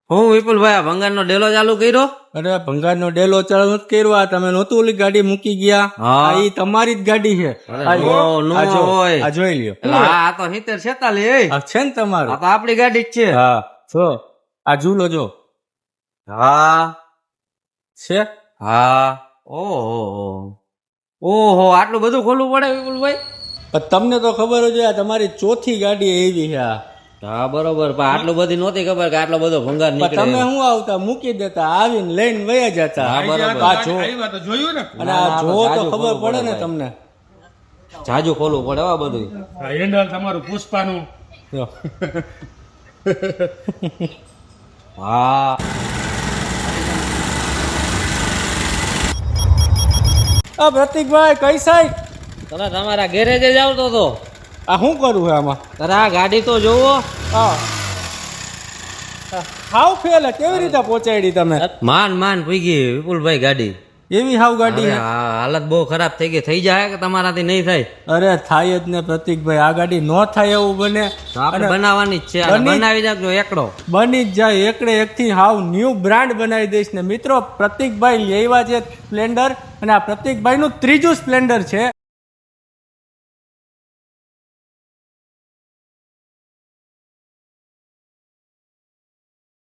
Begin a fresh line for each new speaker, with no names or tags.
હું વિપુલભાઈ આ ભંગારનો ડેલો ચાલુ કર્યો.
અરે ભંગારનો ડેલો ચાલુ નથી કર્યો. આ તમે નહોતું ઓલી ગાડી મૂકી ગયા?
હા.
આ ઈ તમારી જ ગાડી છે.
અરે નો હોય.
આ જોઈ લ્યો.
એટલે આ તો 70-46
આ છે ને
આ
તમારું?
તો આપણી ગાડી જ છે.
હા જો આ ઝૂલો જો
હા
છે.
હા ઓહો આટલું બધું ખોલવું પડે વિપુલભાઈ?
પણ તમને તો ખબર જ હોય, આ તમારી ચોથી ગાડી એવી છે આ.
હા બરોબર, પણ આટલું બધી નહોતી ખબર કે આટલો બધો ભંગાર
પણ
નીકળે.
તમે શું આવતા મૂકી દેતા, આવીને લઈને વયા જતા.
હા, બરાબર.
આ જો
જોયું ને
અને આ જો તો ખબર પડે ને તમને.
જાજુ ખોલવું પડે આ બધું.
હેન્ડલ તમારું પુષ્પાનું.
જો.
હા
આ પ્રતિકભાઈ કઈ સાઈડ?
તમે તમારા ગેરેજે જ આવતો હતો.
આ શું કરવું છે આમાં?
તારે આ ગાડી તો જોવો.
હા હાવ ફેલ કેવી રીતે પહોંચાડી તમે?
માન ભૂગી વિપુલભાઈ ગાડી.
એવી હાવ ગાડી
અરે
છે?
આ હાલત બહુ ખરાબ થઈ ગઈ. થઈ જાય કે તમારાથી નહીં થાય?
અરે થાય જ ને પ્રતિકભાઈ, આ ગાડી નો થાય એવું બને.
તો આપણે બનાવવાની જ છે. અને બનાવી નાખજો એકડો.
બની જ જાય એકડે એકથી હાવ ન્યૂ બ્રાન્ડ બનાવી દઈશ ને. મિત્રો પ્રતિકભાઈ લેવા છે સ્પ્લેન્ડર, અને આ પ્રતિકભાઈનું ત્રીજું સ્પ્લેન્ડર છે.